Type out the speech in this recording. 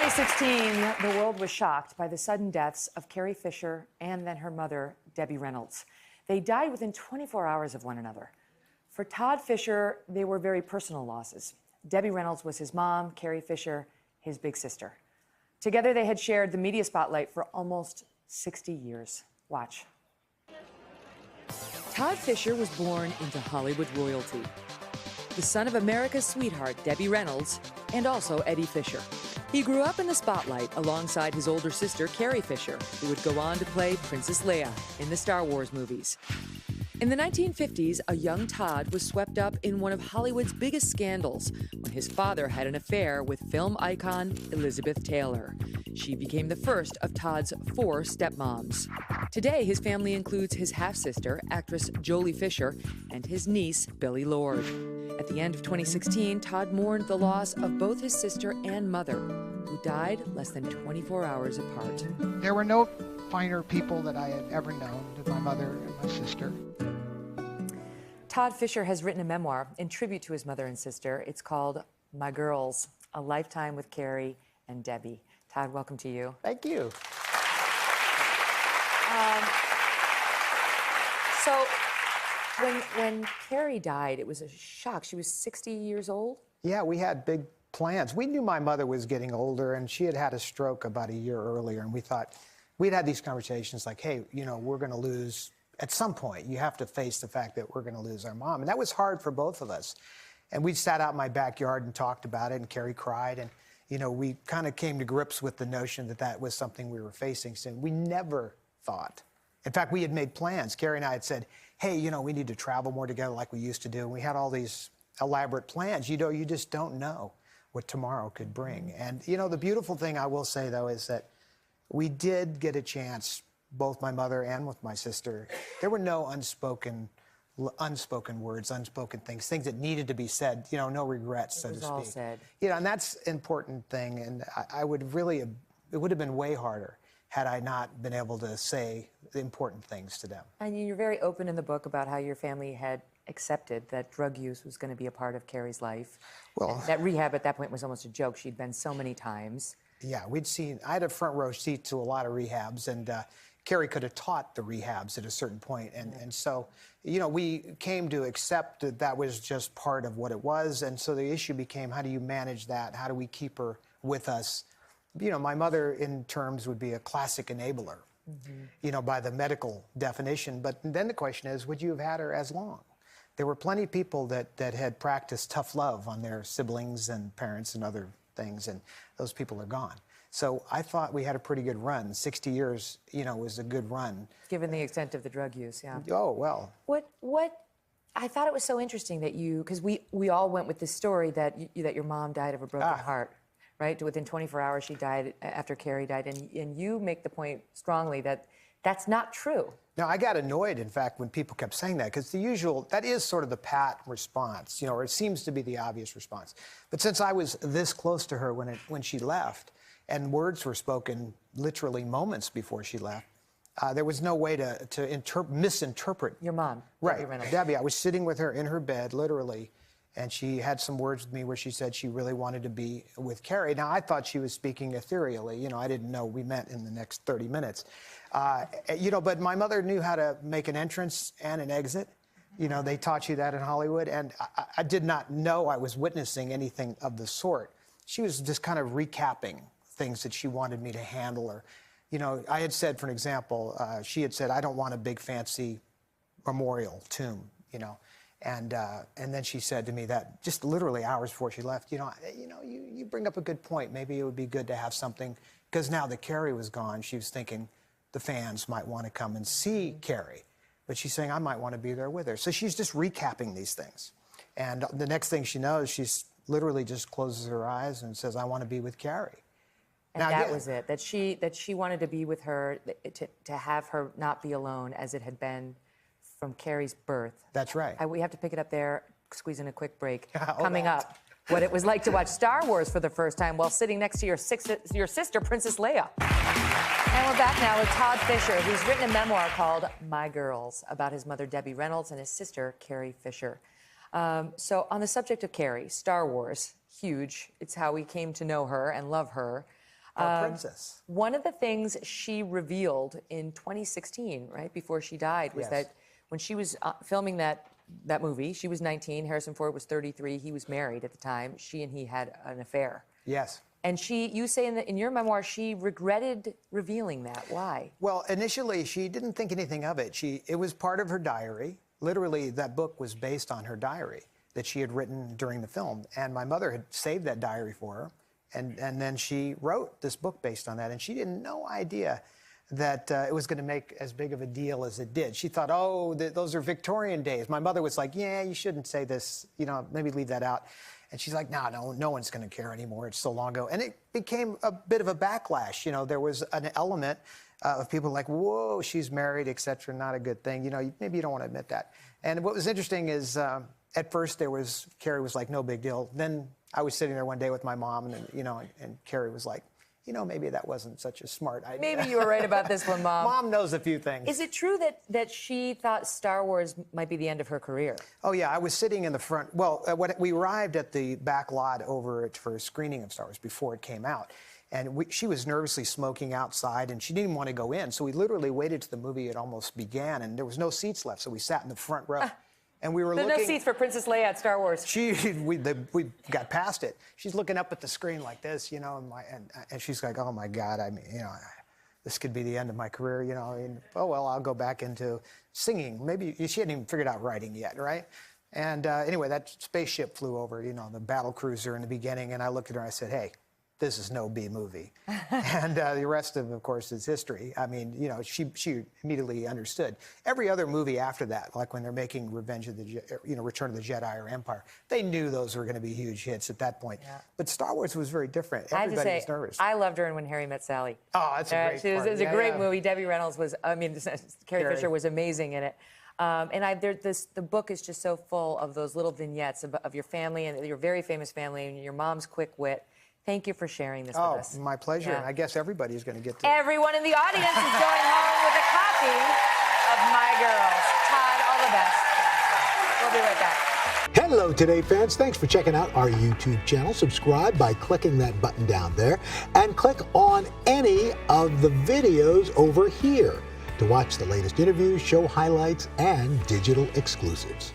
2016, the world was shocked by the sudden deaths of Carrie Fisher and then her mother, Debbie Reynolds. They died within 24 hours of one another. For Todd Fisher, they were very personal losses. Debbie Reynolds was his mom, Carrie Fisher, his big sister. Together, they had shared the media spotlight for almost 60 years. Watch. Todd Fisher was born into Hollywood royalty. The son of America's sweetheart, Debbie Reynolds, and also Eddie Fisher. He grew up in the spotlight alongside his older sister, Carrie Fisher, who would go on to play Princess Leia in the Star Wars movies. In the 1950s, a young Todd was swept up in one of Hollywood's biggest scandals when his father had an affair with film icon Elizabeth Taylor. She became the first of Todd's 4 stepmoms. Today, his family includes his half-sister, actress Jolie Fisher, and his niece, Billie Lourd. At the end of 2016, Todd mourned the loss of both his sister and mother, who died less than 24 hours apart. There were no finer people that I had ever known than my mother and my sister. Todd Fisher has written a memoir in tribute to his mother and sister. It's called My Girls, A Lifetime with Carrie and Debbie. Todd, welcome to you. Thank you. So when Carrie died, it was a shock. She was 60 years old? Yeah, we had big plans. We knew my mother was getting older, and she had had a stroke about a year earlier, and we thought, we'd had these conversations like, hey, you know, we're going to lose, at some point, you have to face the fact that we're going to lose our mom. And that was hard for both of us. And we sat out in my backyard and talked about it, and Carrie cried, and, you know, we kind of came to grips with the notion that that was something we were facing soon. We never thought. In fact, we had made plans. Carrie and I had said, hey, you know, we need to travel more together like we used to do. And we had all these elaborate plans. You know, you just don't know what tomorrow could bring. And, you know, the beautiful thing I will say, though, is that we did get a chance, both my mother and with my sister. There were no unspoken words, unspoken things that needed to be said, you know, no regrets, so to speak. It was all said. You know, and that's an important thing. And I would really, it would have been way harder had I not been able to say the important things to them. And you're very open in the book about how your family had accepted that drug use was going to be a part of Carrie's life. Well, that rehab at that point was almost a joke. She'd been so many times. Yeah, I had a front row seat to a lot of rehabs, and Carrie could have taught the rehabs at a certain point. And so, you know, we came to accept that that was just part of what it was. And so the issue became, how do you manage that? How do we keep her with us? You know, my mother, in terms, would be a classic enabler, you know, by the medical definition. But then the question is, would you have had her as long? There were plenty of people that had practiced tough love on their siblings and parents and other things, and those people are gone. So I thought we had a pretty good run. 60 years, you know, was a good run. Given the extent of the drug use, yeah. Oh, well. What I thought it was so interesting that you, because we all went with this story that your mom died of a broken heart, right? Within 24 hours, she died after Carrie died, and you make the point strongly that that's not true. Now, I got annoyed, in fact, when people kept saying that, because the usual, that is sort of the pat response, you know, or it seems to be the obvious response. But since I was this close to her when she left, and words were spoken literally moments before she left, there was no way to misinterpret. Your mom, right, Debbie Reynolds. Debbie, I was sitting with her in her bed, literally, and she had some words with me where she said she really wanted to be with Carrie. Now, I thought she was speaking ethereally. You know, I didn't know we met in the next 30 minutes. You know, but my mother knew how to make an entrance and an exit. You know, they taught you that in Hollywood, and I did not know I was witnessing anything of the sort. She was just kind of recapping things that she wanted me to handle. Or, you know, I had said, for an example, she had said, I don't want a big fancy memorial tomb, you know. And then she said to me that just literally hours before she left, you bring up a good point. Maybe it would be good to have something, because now that Carrie was gone, she was thinking the fans might want to come and see Carrie. But she's saying, I might want to be there with her. So she's just recapping these things. And the next thing she knows, she's literally just closes her eyes and says, I want to be with Carrie. And now, that was it, that she wanted to be with her, to have her not be alone as it had been from Carrie's birth. That's right. We have to pick it up there, squeeze in a quick break. Coming up, what it was like to watch Star Wars for the first time while sitting next to your sister, Princess Leia. And we're back now with Todd Fisher, who's written a memoir called My Girls, about his mother, Debbie Reynolds, and his sister, Carrie Fisher. So on the subject of Carrie, Star Wars, huge. It's how we came to know her and love her. Our princess. One of the things she revealed in 2016, right before she died, was that when she was filming that movie, she was 19, Harrison Ford was 33, he was married at the time. She and he had an affair. Yes. And you say in your memoir, she regretted revealing that. Why? Well, initially, she didn't think anything of it. It was part of her diary. Literally, that book was based on her diary that she had written during the film. And my mother had saved that diary for her. And then she wrote this book based on that. And she had no idea that it was going to make as big of a deal as it did. She thought, oh, those are Victorian days. My mother was like, yeah, you shouldn't say this. Maybe leave that out. And she's like, no one's going to care anymore. It's so long ago. And it became a bit of a backlash. There was an element of people like, whoa, she's married, et cetera, not a good thing. Maybe you don't want to admit that. And what was interesting is at first Carrie was like, no big deal. Then I was sitting there one day with my mom and Carrie was like, maybe that wasn't such a smart idea. Maybe you were right about this one, Mom. Mom knows a few things. Is it true that she thought Star Wars might be the end of her career? Oh, yeah. I was sitting in the front. Well, when we arrived at the back lot for a screening of Star Wars before it came out. And she was nervously smoking outside, and she didn't even want to go in. So we literally waited till the movie had almost began, and there was no seats left. So we sat in the front row. And we were There's no seats for Princess Leia at Star Wars. We got past it. She's looking up at the screen like this, and she's like, oh my God, this could be the end of my career, and oh well, I'll go back into singing. Maybe she hadn't even figured out writing yet, right? And anyway, that spaceship flew over, the battle cruiser in the beginning, and I looked at her and I said, hey, this is no B movie. And the rest of course, is history. I mean, she immediately understood. Every other movie after that, like when they're making Return of the Jedi or Empire, they knew those were going to be huge hits at that point. Yeah. But Star Wars was very different. Everybody was nervous. I loved her in When Harry Met Sally. Oh, that's a great part. It was a great movie. Debbie Reynolds was, Carrie Fisher was amazing in it. The book is just so full of those little vignettes of your family and your very famous family and your mom's quick wit. Thank you for sharing this with us. Oh, my pleasure. Yeah. I guess everybody's going to get to Everyone in the audience is going home with a copy of My Girls. Todd, all the best. We'll be right back. Hello, Today fans. Thanks for checking out our YouTube channel. Subscribe by clicking that button down there and click on any of the videos over here to watch the latest interviews, show highlights, and digital exclusives.